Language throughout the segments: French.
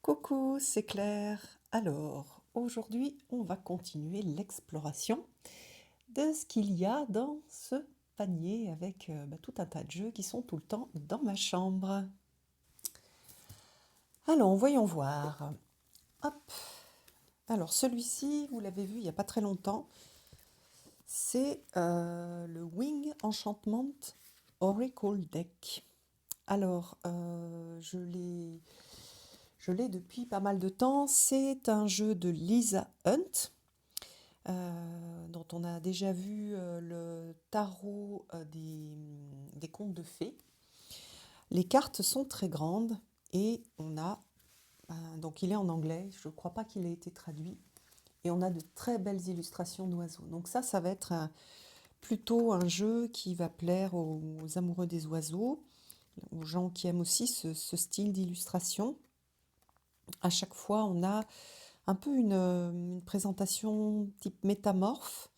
Coucou, c'est Claire. Alors, aujourd'hui, on va continuer l'exploration de ce qu'il y a dans ce panier avec tout un tas de jeux qui sont tout le temps dans ma chambre. Alors, voyons voir. Hop. Alors, celui-ci, vous l'avez vu il n'y a pas très longtemps, c'est le Wing Enchantment Oracle Deck. Alors, je l'ai depuis pas mal de temps. C'est un jeu de Lisa Hunt, dont on a déjà vu le tarot des contes de fées. Les cartes sont très grandes et donc il est en anglais, je ne crois pas qu'il ait été traduit. Et on a de très belles illustrations d'oiseaux. Donc ça va être plutôt un jeu qui va plaire aux amoureux des oiseaux, aux gens qui aiment aussi ce style d'illustration. À chaque fois, on a un peu une présentation type métamorphe.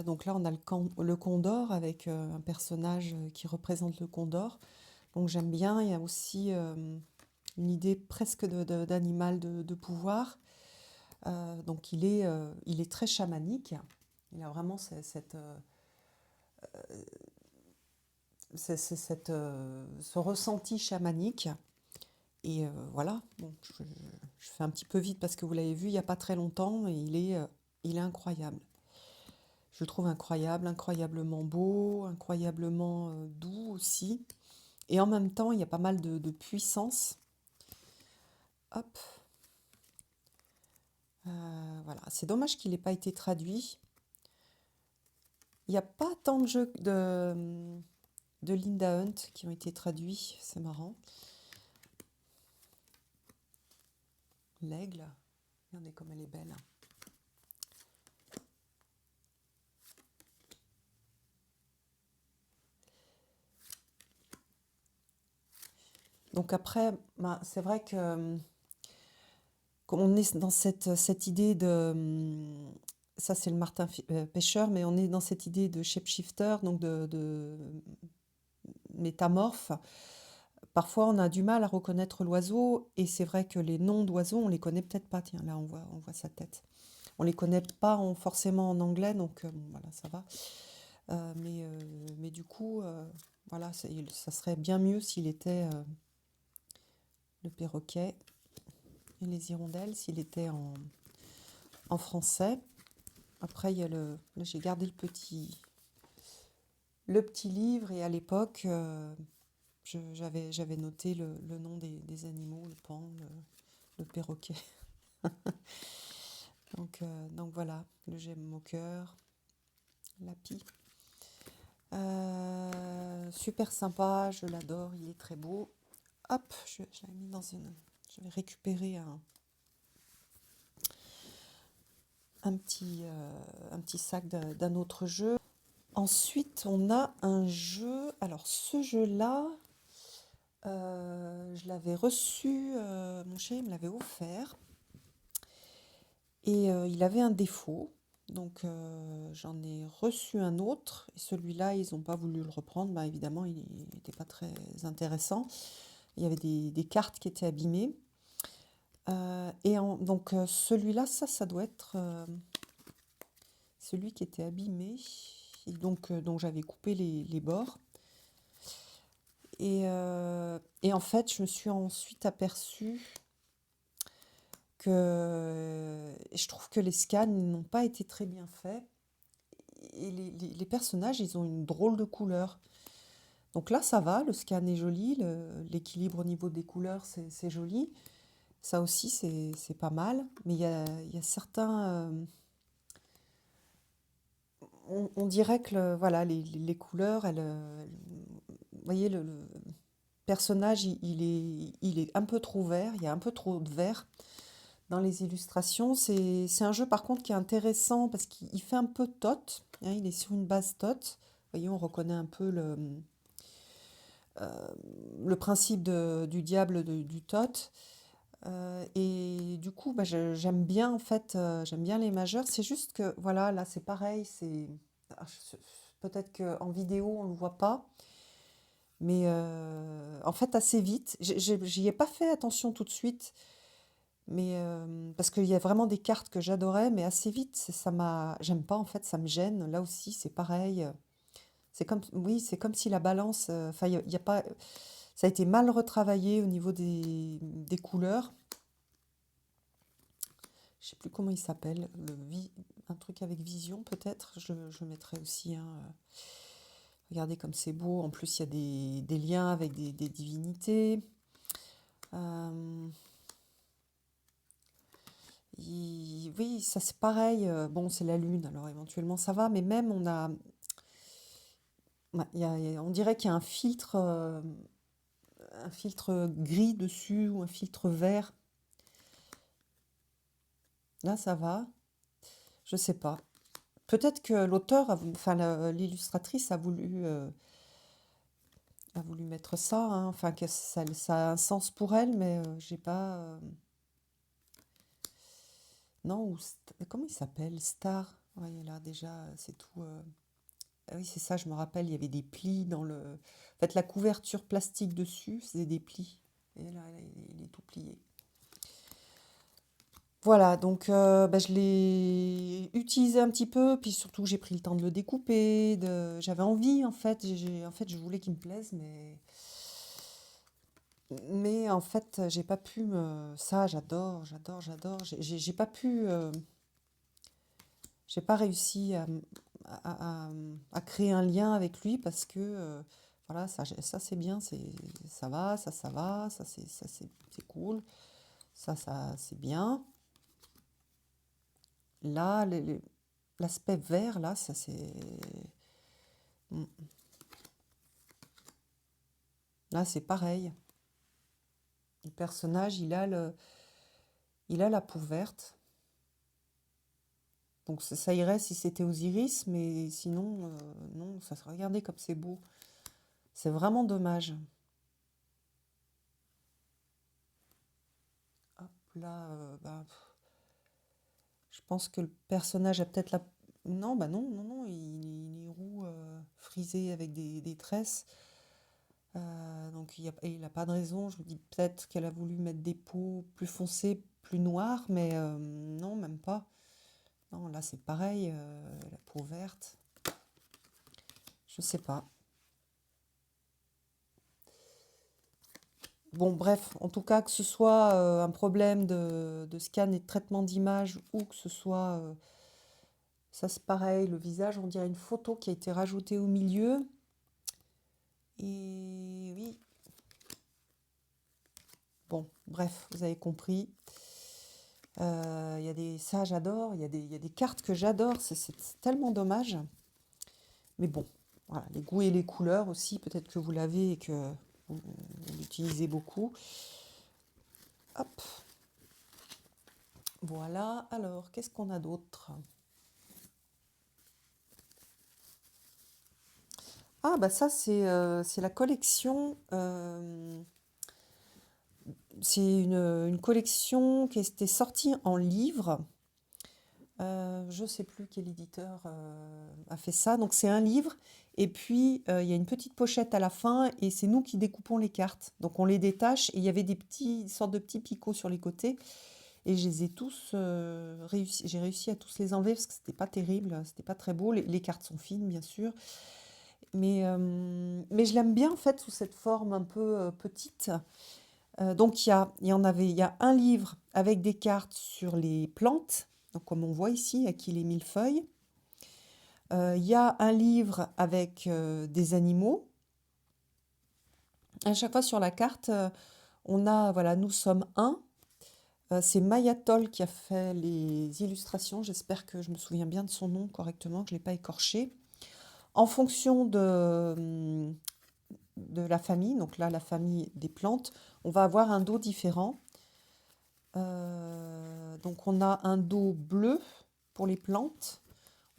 Donc là, on a le condor avec un personnage qui représente le condor. Donc j'aime bien. Il y a aussi une idée presque d'animal de pouvoir. Donc il est très chamanique. Il a vraiment ce ressenti chamanique. Et voilà, bon, je fais un petit peu vite parce que vous l'avez vu il n'y a pas très longtemps et il est incroyable. Je le trouve incroyable, incroyablement beau, incroyablement doux aussi. Et en même temps, il y a pas mal de puissance. Hop. Voilà. C'est dommage qu'il n'ait pas été traduit. Il n'y a pas tant de jeux de Linda Hunt qui ont été traduits. C'est marrant. L'aigle. Regardez comme elle est belle. Donc après, c'est vrai que comme on est dans cette idée ça c'est le martin pêcheur, mais on est dans cette idée de shapeshifter, donc de métamorphe. Parfois on a du mal à reconnaître l'oiseau, et c'est vrai que les noms d'oiseaux, on les connaît peut-être pas. Tiens, là on voit sa tête. On les connaît pas forcément en anglais, donc bon, voilà, ça va. Mais du coup, voilà, ça serait bien mieux s'il était le perroquet et les hirondelles, s'il était en français. Après, là, j'ai gardé le petit livre, et à l'époque, j'avais noté le nom des animaux, le paon, le perroquet. Donc voilà, le gemme moqueur, l'api. Super sympa, je l'adore, il est très beau. Hop, je l'ai mis je vais récupérer un petit sac d'un autre jeu. Ensuite, on a un jeu. Alors, ce jeu-là, je l'avais reçu, mon chéri me l'avait offert. Et il avait un défaut. Donc, j'en ai reçu un autre. Et celui-là, ils n'ont pas voulu le reprendre. Bah, évidemment, il n'était pas très intéressant. Il y avait des cartes qui étaient abîmées. Donc, celui-là, ça doit être celui qui était abîmé. Et donc, dont j'avais coupé les bords. Et en fait, je me suis ensuite aperçue que je trouve que les scans n'ont pas été très bien faits. Et les personnages, ils ont une drôle de couleur. Donc là, ça va, le scan est joli, l'équilibre au niveau des couleurs, c'est joli. Ça aussi, c'est pas mal. Mais il y a certains... on dirait que voilà, les couleurs, vous voyez, le personnage, il est un peu trop vert, il y a un peu trop de vert dans les illustrations. C'est un jeu par contre qui est intéressant parce qu'il fait un peu tot, hein, il est sur une base tot. Vous voyez, on reconnaît un peu le principe du diable du tot. Et du coup, j'aime bien en fait, j'aime bien les majeurs. C'est juste que voilà, là c'est pareil, ah, peut-être qu'en vidéo on ne le voit pas, mais en fait assez vite, j'y ai pas fait attention tout de suite. Mais parce qu'il y a vraiment des cartes que j'adorais, mais assez vite, j'aime pas en fait, ça me gêne. Là aussi, c'est pareil. C'est comme, oui, c'est comme si la balance, enfin, il y a pas, ça a été mal retravaillé au niveau des couleurs. Je sais plus comment il s'appelle, un truc avec vision peut-être. Je mettrai aussi un. Regardez comme c'est beau. En plus, il y a des liens avec des divinités. Euh, oui, ça c'est pareil. Bon, c'est la lune, alors éventuellement ça va, mais même on a, ouais, on dirait qu'il y a un filtre gris dessus ou un filtre vert. Là, ça va. Je sais pas. Peut-être que l'auteur, enfin l'illustratrice a voulu mettre ça, hein, enfin que ça a un sens pour elle, mais j'ai pas. Non, comment il s'appelle? Star. Ouais, là déjà, c'est tout. Ah oui, c'est ça, je me rappelle, il y avait des plis dans le. En fait, la couverture plastique dessus, c'est des plis. Et là, il est tout plié. Voilà, donc bah, je l'ai utilisé un petit peu, puis surtout j'ai pris le temps de le découper, j'avais envie en fait, en fait je voulais qu'il me plaise, mais en fait j'ai pas pu me... Ça j'adore, j'ai pas pu, j'ai pas réussi à créer un lien avec lui parce que voilà, ça c'est bien, ça va, c'est cool, ça c'est bien. Là, l'aspect vert, là, ça c'est... Mm. Là, c'est pareil. Le personnage, il a la peau verte. Donc ça irait si c'était Osiris, mais sinon, non, ça se regardez comme c'est beau. C'est vraiment dommage. Hop, là, bah, je pense que le personnage a peut-être la... Non, bah non, non, non, il est roux, frisé avec des tresses. Donc il a pas de raison. Je me dis peut-être qu'elle a voulu mettre des peaux plus foncées, plus noires, mais non, même pas. Non, là c'est pareil, la peau verte. Je sais pas. Bon, bref, en tout cas, que ce soit un problème de scan et de traitement d'image ou que ce soit, ça c'est pareil, le visage, on dirait une photo qui a été rajoutée au milieu. Et oui, bon, bref, vous avez compris. Il y a ça j'adore, il y a des cartes que j'adore, c'est tellement dommage. Mais bon, voilà, les goûts et les couleurs aussi, peut-être que vous l'avez et que vous l'utilisez beaucoup. Hop, voilà. Alors, qu'est-ce qu'on a d'autre? Ah, bah ça, c'est la collection. C'est une collection qui était sortie en livre. Je ne sais plus quel éditeur a fait ça. Donc c'est un livre et puis il y a une petite pochette à la fin et c'est nous qui découpons les cartes. Donc on les détache et il y avait des sortes de petits picots sur les côtés et je les ai tous réussi. J'ai réussi à tous les enlever parce que c'était pas terrible, c'était pas très beau. Les cartes sont fines bien sûr, mais je l'aime bien en fait sous cette forme un peu petite. Donc il y a un livre avec des cartes sur les plantes, donc comme on voit ici, avec les millefeuilles. Il y a un livre avec des animaux. À chaque fois sur la carte, on a, voilà, nous sommes un. C'est Mayatol qui a fait les illustrations. J'espère que je me souviens bien de son nom correctement, que je ne l'ai pas écorché. En fonction de la famille, donc là la famille des plantes, on va avoir un dos différent. Donc on a un dos bleu pour les plantes.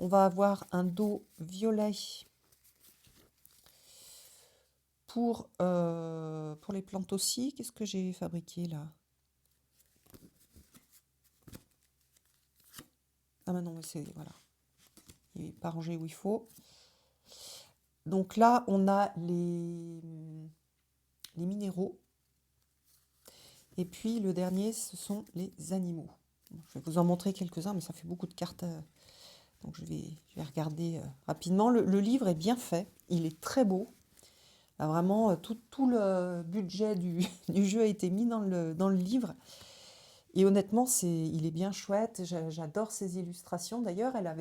On va avoir un dos violet pour les plantes aussi. Qu'est-ce que j'ai fabriqué là? Ah bah non, c'est voilà. Il n'est pas rangé où il faut. Donc là, on a les minéraux. Et puis le dernier, ce sont les animaux. Bon, je vais vous en montrer quelques-uns, mais ça fait beaucoup de cartes, donc je vais regarder rapidement. Le livre est bien fait, il est très beau. Là, vraiment, tout le budget du, du jeu a été mis dans le livre. Et honnêtement, il est bien chouette. J'adore ses illustrations. D'ailleurs, elle a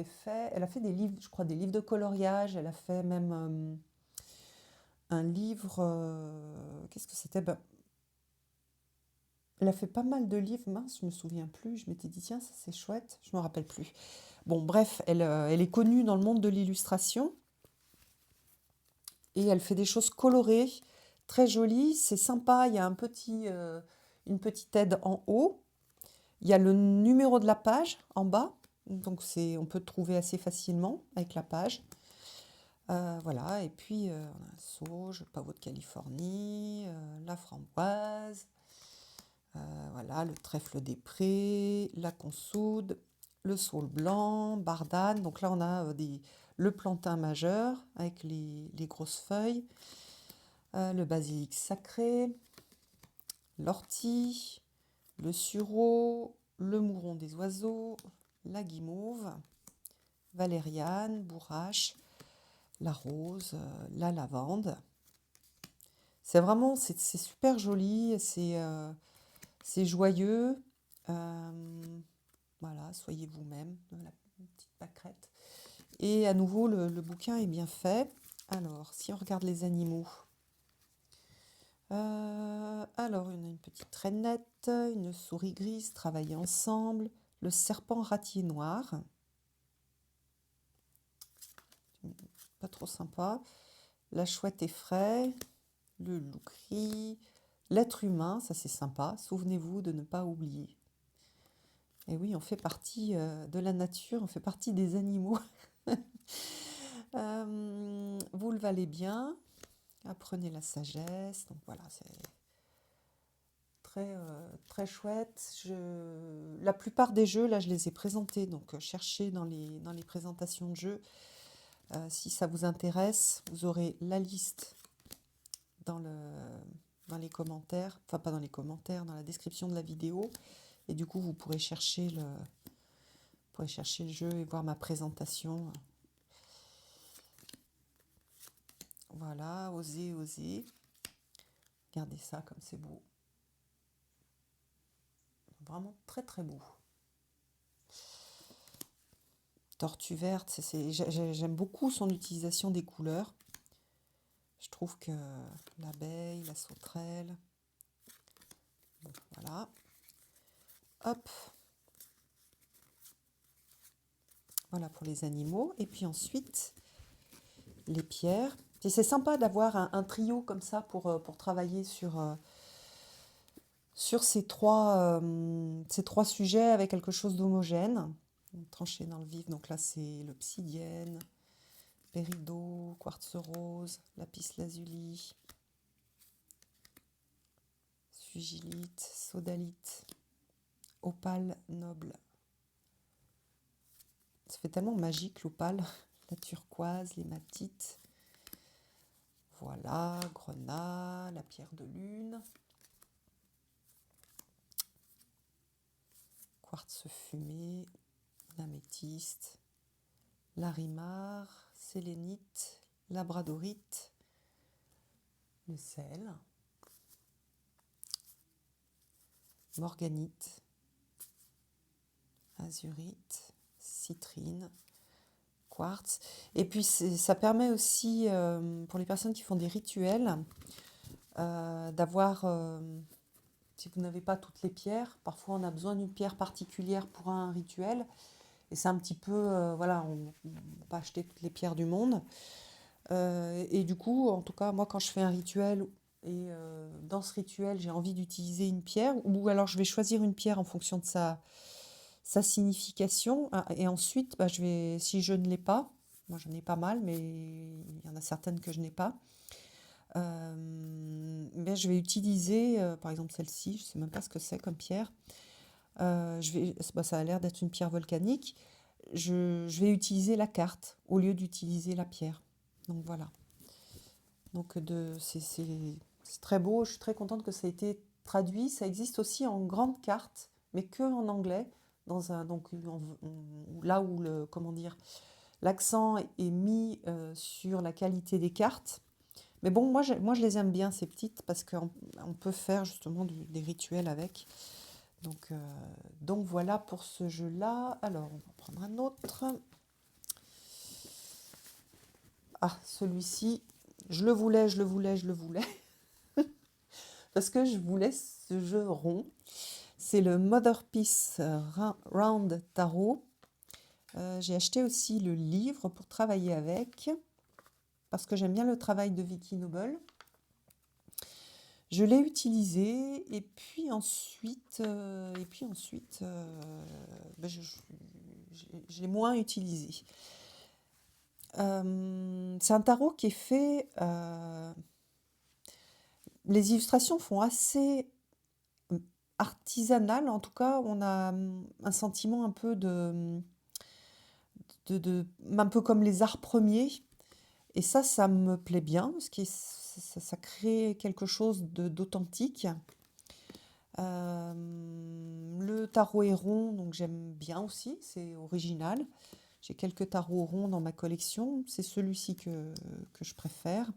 fait des livres, je crois, des livres de coloriage. Elle a fait même un livre. Qu'est-ce que c'était? Ben, elle a fait pas mal de livres. Mince, je me souviens plus. Je m'étais dit, tiens, ça c'est chouette. Je me rappelle plus. Bon, bref, elle est connue dans le monde de l'illustration et elle fait des choses colorées, très jolies. C'est sympa. Il y a une petite aide en haut. Il y a le numéro de la page en bas, donc on peut trouver assez facilement avec la page. Voilà, et puis on a un sauge, le pavot de Californie, la framboise, voilà, le trèfle des prés, la consoude, le saule blanc, bardane. Donc là, on a le plantain majeur avec les grosses feuilles, le basilic sacré, l'ortie, le sureau, le mouron des oiseaux, la guimauve, valériane, bourrache, la rose, la lavande. C'est super joli, c'est joyeux. Voilà, soyez vous-même, la petite pâquerette. Et à nouveau, le bouquin est bien fait. Alors, si on regarde les animaux, alors, on a une petite rainette, une souris grise, travailler ensemble, le serpent ratier noir, pas trop sympa, la chouette effraie, le loup gris, l'être humain, ça c'est sympa, souvenez-vous de ne pas oublier. Et oui, on fait partie de la nature, on fait partie des animaux. Vous le valez bien, apprenez la sagesse, donc voilà, c'est très chouette. La plupart des jeux, là, je les ai présentés, donc cherchez dans les présentations de jeux. Si ça vous intéresse, vous aurez la liste dans les commentaires, enfin pas dans les commentaires, dans la description de la vidéo. Et du coup, vous pourrez chercher le jeu et voir ma présentation. Voilà, osez, osez. Regardez ça comme c'est beau. Vraiment très très beau. Tortue verte, j'aime beaucoup son utilisation des couleurs. Je trouve que l'abeille, la sauterelle, bon, voilà. Hop. Voilà pour les animaux. Et puis ensuite, les pierres. Et c'est sympa d'avoir un trio comme ça pour travailler sur ces trois sujets avec quelque chose d'homogène. Tranché dans le vif. Donc là, c'est l'obsidienne, péridot, quartz rose, lapis lazuli, sugilite, sodalite, opale noble. Ça fait tellement magique l'opale, la turquoise, l'hématite. Voilà, grenat, la pierre de lune, quartz fumé, l'améthyste, l'arimar, sélénite, labradorite, le sel, morganite, azurite, citrine, quartz. Et puis ça permet aussi, pour les personnes qui font des rituels, d'avoir, si vous n'avez pas toutes les pierres, parfois on a besoin d'une pierre particulière pour un rituel. Et c'est un petit peu, voilà, on ne peut pas acheter toutes les pierres du monde. Et du coup, en tout cas, moi, quand je fais un rituel et dans ce rituel, j'ai envie d'utiliser une pierre, ou alors je vais choisir une pierre en fonction de sa signification. Et ensuite, bah, si je ne l'ai pas, moi j'en ai pas mal, mais il y en a certaines que je n'ai pas, ben, je vais utiliser, par exemple celle-ci, je ne sais même pas ce que c'est comme pierre. Ça a l'air d'être une pierre volcanique. Je vais utiliser la carte au lieu d'utiliser la pierre. Donc voilà. Donc c'est très beau. Je suis très contente que ça ait été traduit. Ça existe aussi en grande carte, mais que en anglais, donc là où comment dire, l'accent est mis sur la qualité des cartes. Mais bon, moi je les aime bien, ces petites, parce qu'on peut faire justement des rituels avec. Donc, euh, donc voilà pour ce jeu-là. Alors, on va prendre un autre. Ah, celui-ci, je le voulais, je le voulais, je le voulais, parce que je voulais ce jeu rond. C'est le Mother Peace Round Tarot. J'ai acheté aussi le livre pour travailler avec, parce que j'aime bien le travail de Vicky Noble. Je l'ai utilisé et puis ensuite, ben, je l'ai moins utilisé. C'est un tarot qui est fait. Les illustrations font assez artisanal, en tout cas, on a un sentiment un peu un peu comme les arts premiers. Et ça me plaît bien, parce que ça crée quelque chose d'authentique. Le tarot est rond, donc j'aime bien aussi, c'est original. J'ai quelques tarots ronds dans ma collection, c'est celui-ci que je préfère.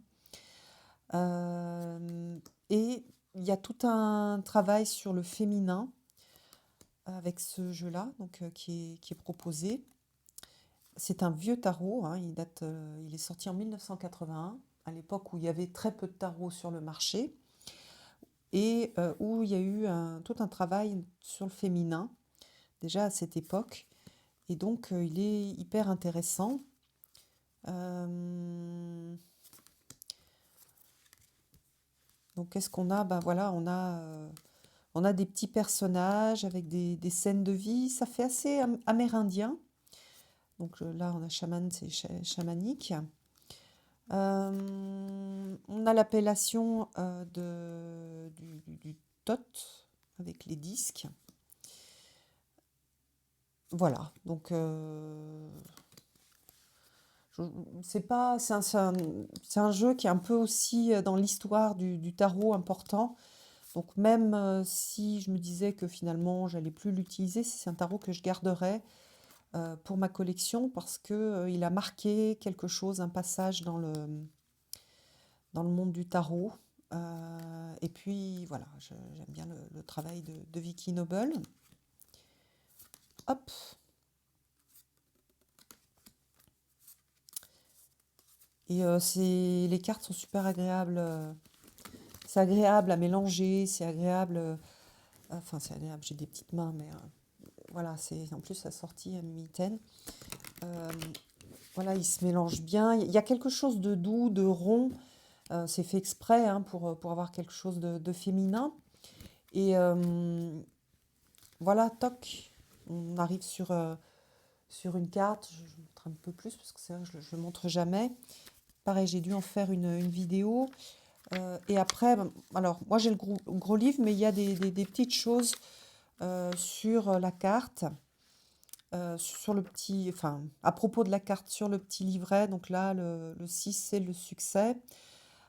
Et il y a tout un travail sur le féminin avec ce jeu-là, donc qui est proposé. C'est un vieux tarot, hein, il est sorti en 1981, à l'époque où il y avait très peu de tarots sur le marché, et où il y a eu tout un travail sur le féminin, déjà à cette époque, et donc il est hyper intéressant. Donc qu'est-ce qu'on a? Ben voilà, on a des petits personnages avec des scènes de vie, ça fait assez amérindien. Donc là, on a chaman, c'est chamanique. On a l'appellation du tot avec les disques. Voilà, donc c'est un jeu qui est un peu aussi dans l'histoire du tarot important. Donc même si je me disais que finalement j'allais plus l'utiliser, c'est un tarot que je garderais pour ma collection parce que il a marqué quelque chose, un passage dans le monde du tarot. Et puis voilà, j'aime bien le travail de Vicky Noble. Hop. Et les cartes sont super agréables. C'est agréable à mélanger, c'est agréable. Enfin, c'est agréable, j'ai des petites mains, mais voilà, c'est en plus assorti à mitaine. Euh, voilà, il se mélange bien. Il y a quelque chose de doux, de rond. C'est fait exprès hein, pour avoir quelque chose de féminin. Et voilà, toc, on arrive sur une carte. Je montre un peu plus parce que c'est vrai que je ne le montre jamais. Pareil, j'ai dû en faire une vidéo. Et après, alors moi j'ai le gros livre, mais il y a des petites choses sur la carte, sur le petit, enfin, à propos de la carte sur le petit livret. Donc là, le 6, c'est le succès.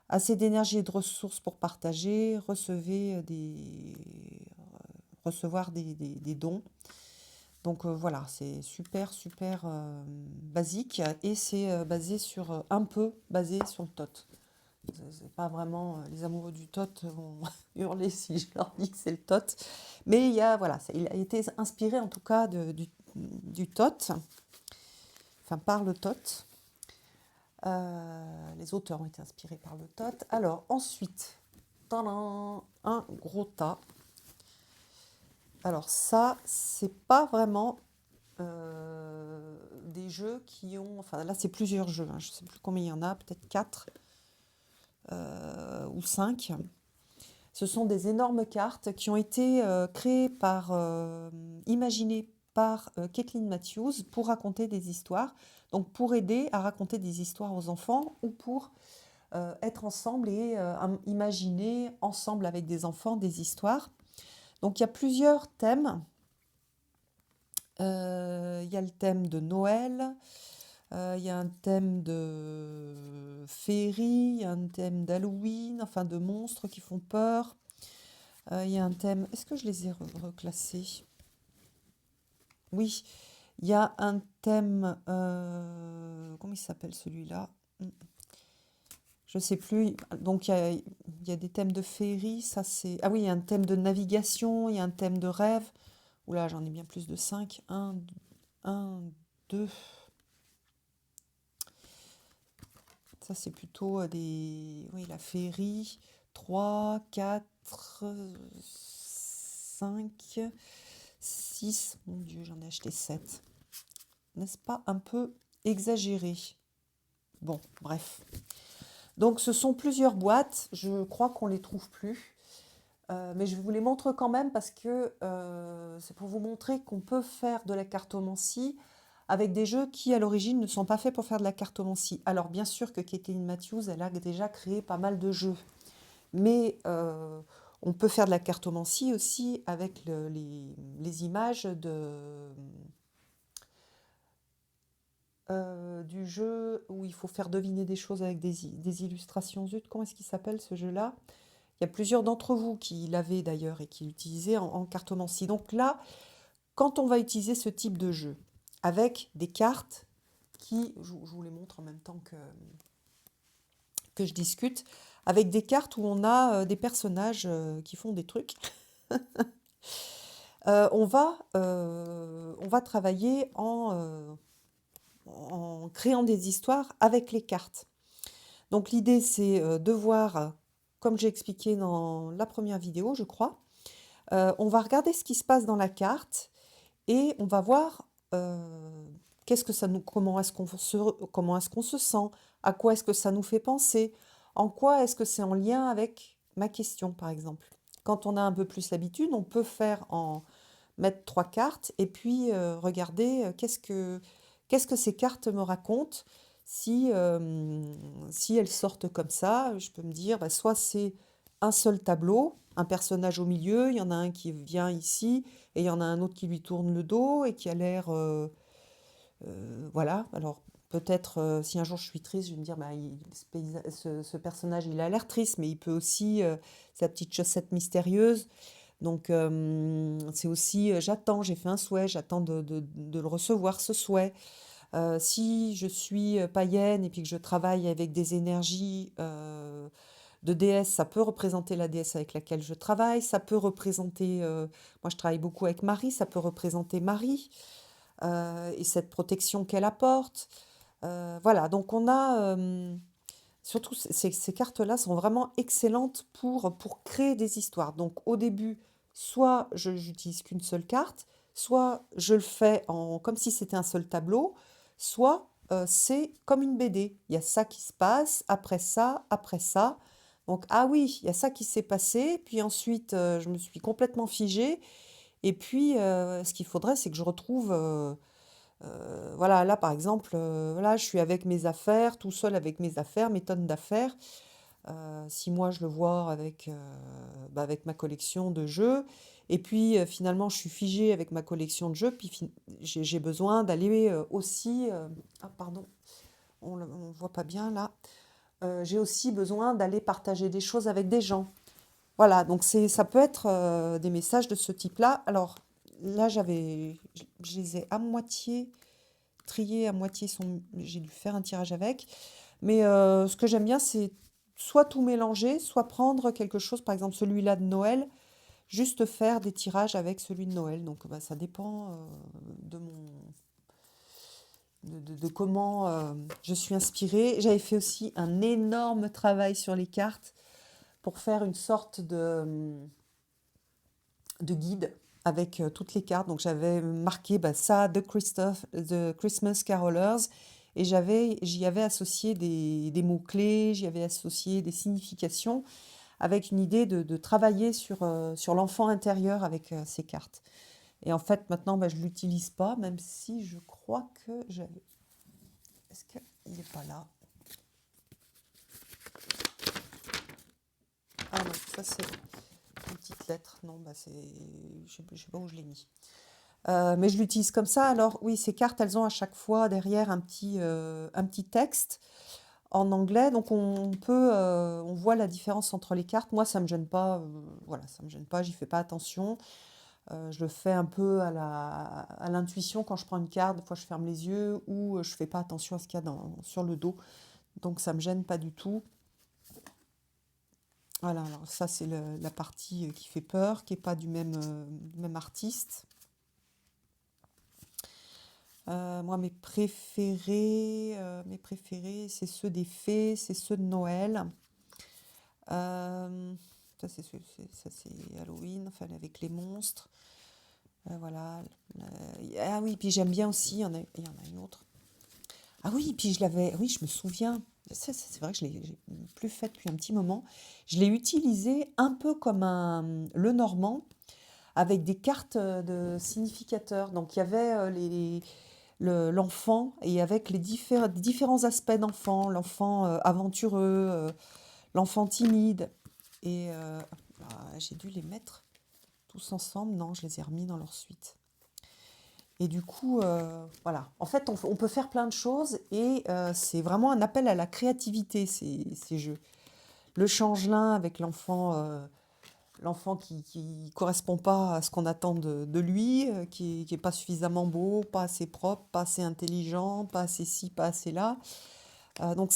Assez d'énergie et de ressources pour partager, recevoir des dons. Donc voilà, c'est super, super basique et c'est un peu basé sur le tot. C'est pas vraiment, les amoureux du tot vont hurler si je leur dis que c'est le tot. Mais voilà, il a été inspiré en tout cas du tot, enfin par le tot. Les auteurs ont été inspirés par le tot. Alors ensuite, tadam, un gros tas. Alors ça, c'est pas vraiment des jeux qui ont... Enfin là, c'est plusieurs jeux. Hein, je ne sais plus combien il y en a, peut-être 4 ou 5. Ce sont des énormes cartes qui ont été imaginées par Kathleen Matthews pour raconter des histoires. Donc pour aider à raconter des histoires aux enfants ou pour être ensemble et imaginer ensemble avec des enfants des histoires. Donc il y a plusieurs thèmes. Il y a le thème de Noël, il y a un thème de féerie, il y a un thème d'Halloween, enfin de monstres qui font peur. Il y a un thème. Est-ce que je les ai reclassés? Oui, il y a un thème. Comment il s'appelle celui-là? Je sais plus. Donc il y a des thèmes de féerie, ça c'est. Ah oui, il y a un thème de navigation, il y a un thème de rêve. Oula, j'en ai bien plus de 5. Un, 2. Ça c'est plutôt des. Oui, la féerie. 3, 4, 5, 6. Mon Dieu, j'en ai acheté 7. N'est-ce pas un peu exagéré? Bon, bref. Donc ce sont plusieurs boîtes. Je crois qu'on ne les trouve plus. Mais je vous les montre quand même parce que c'est pour vous montrer qu'on peut faire de la cartomancie avec des jeux qui, à l'origine, ne sont pas faits pour faire de la cartomancie. Alors, bien sûr que Kathleen Matthews, elle a déjà créé pas mal de jeux. Mais on peut faire de la cartomancie aussi avec les images du jeu où il faut faire deviner des choses avec des illustrations. Zut, comment est-ce qu'il s'appelle ce jeu-là? Il y a plusieurs d'entre vous qui l'avaient d'ailleurs et qui l'utilisaient en cartomancie. Donc là, quand on va utiliser ce type de jeu avec des cartes je vous les montre en même temps que je discute, avec des cartes où on a des personnages qui font des trucs, on va travailler en créant des histoires avec les cartes. Donc l'idée, c'est de voir, comme j'ai expliqué dans la première vidéo, je crois, on va regarder ce qui se passe dans la carte et on va voir qu'est-ce que ça nous, comment est-ce qu'on se sent, à quoi est-ce que ça nous fait penser, en quoi est-ce que c'est en lien avec ma question, par exemple. Quand on a un peu plus l'habitude, on peut mettre 3 cartes et puis regarder qu'est-ce que ces cartes me racontent. Si elles sortent comme ça, je peux me dire, bah, soit c'est un seul tableau, un personnage au milieu, il y en a un qui vient ici, et il y en a un autre qui lui tourne le dos et qui a l'air... voilà, alors peut-être si un jour je suis triste, je vais me dire, bah, ce personnage, il a l'air triste, mais il peut aussi, sa petite chaussette mystérieuse. Donc c'est aussi, j'attends, j'ai fait un souhait, j'attends de le recevoir, ce souhait. Si je suis païenne et puis que je travaille avec des énergies de déesse, ça peut représenter la déesse avec laquelle je travaille, ça peut représenter, moi je travaille beaucoup avec Marie, ça peut représenter Marie et cette protection qu'elle apporte. Voilà, donc on a, surtout ces cartes-là sont vraiment excellentes pour créer des histoires. Donc au début, soit j'utilise qu'une seule carte, soit je le fais comme si c'était un seul tableau, soit c'est comme une BD. Il y a ça qui se passe, après ça, après ça. Donc, ah oui, il y a ça qui s'est passé, puis ensuite je me suis complètement figée, et puis ce qu'il faudrait, c'est que je retrouve, voilà, là par exemple, voilà, je suis avec mes affaires, tout seul avec mes affaires, mes tonnes d'affaires. Si moi je le vois avec ma collection de jeux, et puis finalement je suis figée avec ma collection de jeux, puis j'ai besoin d'aller aussi, ah pardon, on ne voit pas bien là. J'ai aussi besoin d'aller partager des choses avec des gens. Voilà, donc ça peut être des messages de ce type-là. Alors là, je les ai à moitié triés, à moitié j'ai dû faire un tirage avec. Mais ce que j'aime bien, c'est soit tout mélanger, soit prendre quelque chose, par exemple celui-là de Noël, juste faire des tirages avec celui de Noël. Donc bah, ça dépend de comment je suis inspirée. J'avais fait aussi un énorme travail sur les cartes pour faire une sorte de guide avec toutes les cartes. Donc j'avais marqué ça, The Christmas Carolers, et j'y avais associé des mots-clés, j'y avais associé des significations, avec une idée de travailler sur l'enfant intérieur avec ces cartes. Et en fait, maintenant, je ne l'utilise pas, même si je crois que j'avais... Est-ce qu'il n'est pas là? Ah non, ça c'est une petite lettre. Non, je ne sais pas où je l'ai mis. Mais je l'utilise comme ça. Alors oui, ces cartes, elles ont à chaque fois derrière un petit texte en anglais, donc on voit la différence entre les cartes. Moi, ça me gêne pas, voilà, ça me gêne pas, j'y fais pas attention. Je le fais un peu à l'intuition quand je prends une carte. Des fois, je ferme les yeux ou je fais pas attention à ce qu'il y a sur le dos. Donc, ça me gêne pas du tout. Voilà, alors ça, c'est la partie qui fait peur, qui est pas du même artiste. Moi, mes préférés, c'est ceux des fées, c'est ceux de Noël. Euh, ça, c'est Halloween, enfin, avec les monstres. Voilà. Ah oui, puis j'aime bien aussi, il y en a une autre. Ah oui, puis oui, je me souviens. C'est vrai que j'ai plus fait depuis un petit moment. Je l'ai utilisé un peu comme le Normand, avec des cartes de significateurs. Donc il y avait l'enfant et avec les différents aspects d'enfant, l'enfant aventureux, l'enfant timide. Et j'ai dû les mettre tous ensemble. Non, je les ai remis dans leur suite. Et du coup, voilà. En fait, on peut faire plein de choses et c'est vraiment un appel à la créativité, ces jeux. Le changelin avec l'enfant qui correspond pas à ce qu'on attend de lui, qui est pas suffisamment beau, pas assez propre, pas assez intelligent, pas assez ci, pas assez là. Donc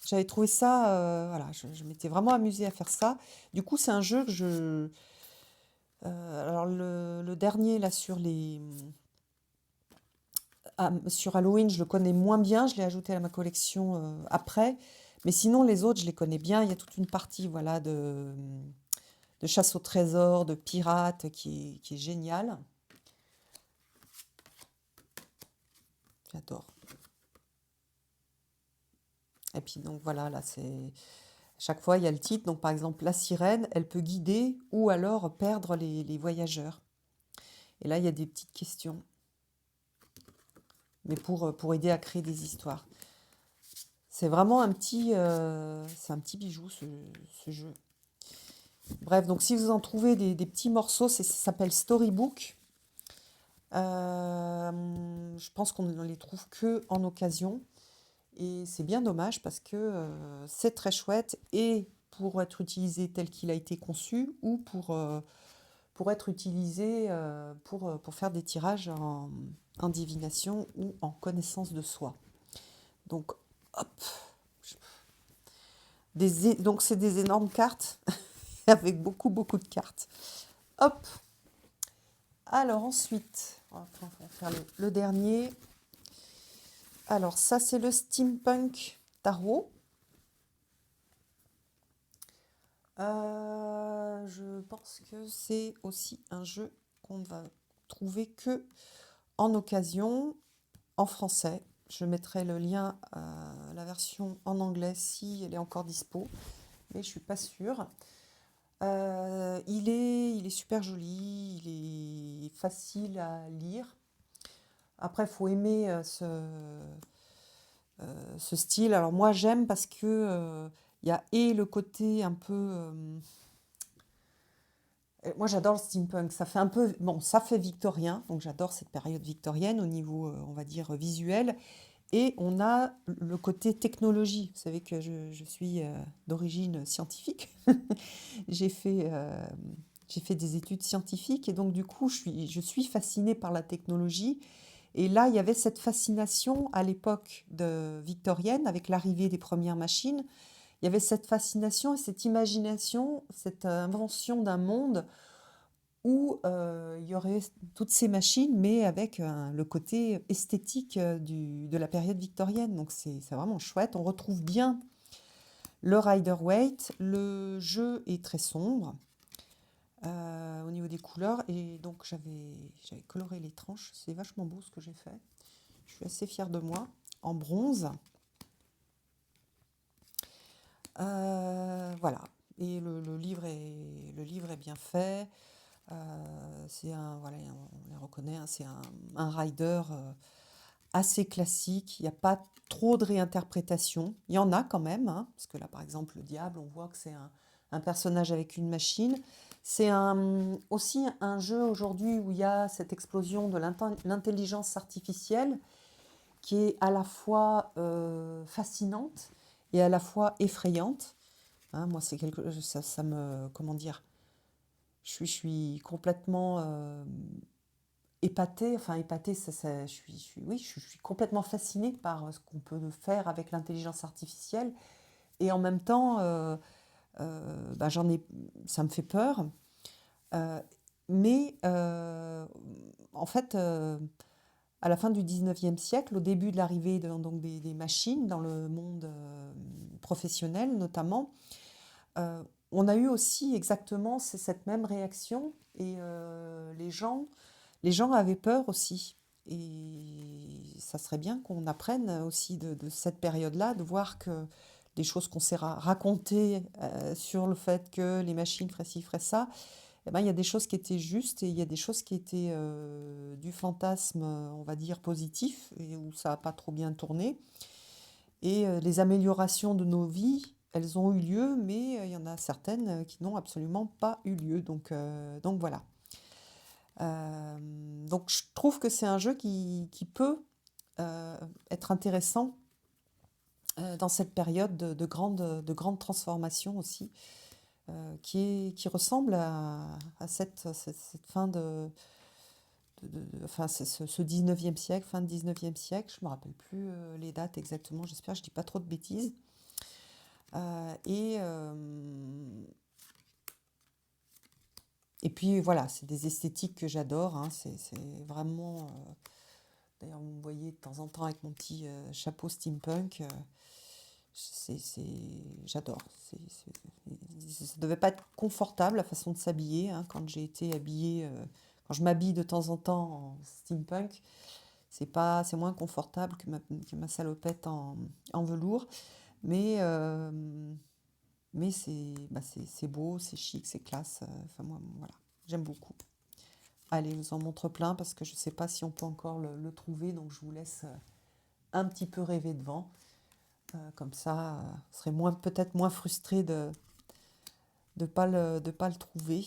j'avais trouvé ça, voilà, je m'étais vraiment amusée à faire ça. Du coup, c'est un jeu que alors le dernier là sur Halloween, je le connais moins bien, je l'ai ajouté à ma collection après. Mais sinon, les autres, je les connais bien. Il y a toute une partie, voilà, de chasse au trésor, de pirates, qui est géniale. J'adore. Et puis donc voilà, là c'est chaque fois il y a le titre. Donc par exemple, la sirène, elle peut guider ou alors perdre les voyageurs. Et là il y a des petites questions, mais pour aider à créer des histoires. C'est un petit bijou ce jeu. Bref, donc si vous en trouvez des petits morceaux, ça s'appelle Storybook. Je pense qu'on ne les trouve que en occasion. Et c'est bien dommage parce que c'est très chouette et pour être utilisé tel qu'il a été conçu ou pour être utilisé pour faire des tirages en divination ou en connaissance de soi. Donc, hop, donc c'est des énormes cartes avec beaucoup, beaucoup de cartes. Hop, alors ensuite, on va faire le dernier. Alors ça, c'est le Steampunk Tarot. Je pense que c'est aussi un jeu qu'on ne va trouver que en occasion, en français. Je mettrai le lien à la version en anglais si elle est encore dispo, mais je suis pas sûre. Il est super joli, il est facile à lire. Après, il faut aimer ce style. Alors moi, j'aime parce que il y a et le côté un peu moi, j'adore le steampunk. Ça fait un peu, bon, ça fait victorien, donc j'adore cette période victorienne au niveau, on va dire, visuel. Et on a le côté technologie. Vous savez que je suis d'origine scientifique. J'ai fait, euh, j'ai fait des études scientifiques et donc du coup, je suis fascinée par la technologie. Et là, il y avait cette fascination à l'époque victorienne avec l'arrivée des premières machines. Il y avait cette fascination et cette imagination, cette invention d'un monde où il y aurait toutes ces machines, mais avec le côté esthétique de la période victorienne. Donc c'est vraiment chouette. On retrouve bien le Rider-Waite. Le jeu est très sombre au niveau des couleurs. Et donc j'avais coloré les tranches. C'est vachement beau ce que j'ai fait. Je suis assez fière de moi. En bronze. Voilà. Et le livre est bien fait. Voilà, on les reconnaît, hein, c'est un rider assez classique. Il n'y a pas trop de réinterprétation. Il y en a quand même, hein, parce que là, par exemple, le diable, on voit que c'est un personnage avec une machine. C'est aussi un jeu aujourd'hui où il y a cette explosion de l'intelligence artificielle qui est à la fois fascinante et à la fois effrayante. Hein, moi, c'est ça me, comment dire, je suis complètement épatée, enfin épatée, oui, je suis complètement fascinée par ce qu'on peut faire avec l'intelligence artificielle. Et en même temps, bah, ça me fait peur. Euh, mais en fait, à la fin du 19e siècle, au début de l'arrivée donc des machines dans le monde professionnel notamment, on a eu aussi exactement cette même réaction et les gens avaient peur aussi. Et ça serait bien qu'on apprenne aussi de cette période-là, de voir que des choses qu'on s'est racontées sur le fait que les machines feraient ci, feraient ça, eh ben, il y a des choses qui étaient justes et il y a des choses qui étaient du fantasme, on va dire, positif, et où ça n'a pas trop bien tourné. Et les améliorations de nos vies, elles ont eu lieu, mais il y en a certaines qui n'ont absolument pas eu lieu. Donc voilà. Donc je trouve que c'est un jeu qui peut être intéressant dans cette période de grande transformation aussi, qui ressemble à cette fin enfin, c'est ce 19e siècle, fin de 19e siècle, je ne me rappelle plus les dates exactement, j'espère que je ne dis pas trop de bêtises. Euh, et, euh, et puis voilà, c'est des esthétiques que j'adore, hein, c'est vraiment... d'ailleurs, vous me voyez de temps en temps avec mon petit chapeau steampunk, j'adore. Ça devait pas être confortable la façon de s'habiller, hein, quand j'ai été habillée, quand je m'habille de temps en temps en steampunk, c'est moins confortable que ma salopette en velours, mais, euh, mais c'est beau, c'est chic, c'est classe. Enfin, moi, voilà, j'aime beaucoup. Allez, je vous en montre plein parce que je ne sais pas si on peut encore le trouver, donc je vous laisse un petit peu rêver devant. Comme ça, vous serez peut-être moins frustré de pas le trouver.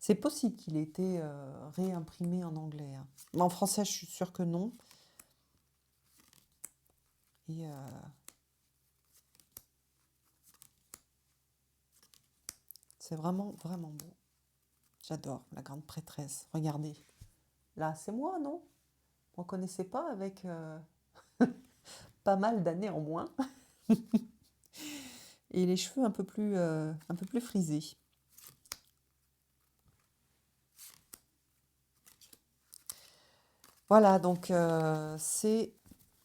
C'est possible qu'il ait été réimprimé en anglais, hein. Mais en français, je suis sûre que non. Et c'est vraiment, vraiment beau. J'adore la grande prêtresse. Regardez. Là, c'est moi, non? On ne connaissait pas avec pas mal d'années en moins. Et les cheveux un peu plus frisés. Voilà, donc c'est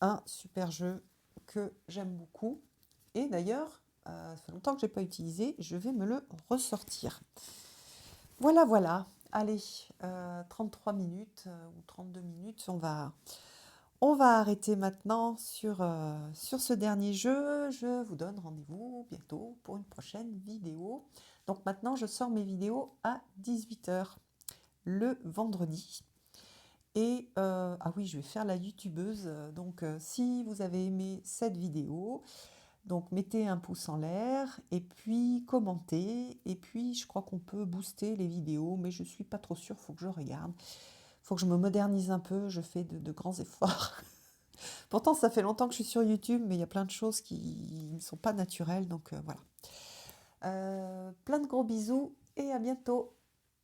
un super jeu que j'aime beaucoup. Et d'ailleurs, ça fait longtemps que je n'ai pas utilisé, je vais me le ressortir. Voilà, voilà. Allez, 33 minutes ou 32 minutes, on va arrêter maintenant sur ce dernier jeu. Je vous donne rendez-vous bientôt pour une prochaine vidéo. Donc maintenant, je sors mes vidéos à 18h le vendredi. Et ah oui, je vais faire la youtubeuse. Donc si vous avez aimé cette vidéo, donc mettez un pouce en l'air et puis commentez. Et puis je crois qu'on peut booster les vidéos, mais je ne suis pas trop sûre, il faut que je regarde. Il faut que je me modernise un peu, je fais de grands efforts. Pourtant, ça fait longtemps que je suis sur YouTube, mais il y a plein de choses qui ne sont pas naturelles. Donc voilà. Plein de gros bisous et à bientôt.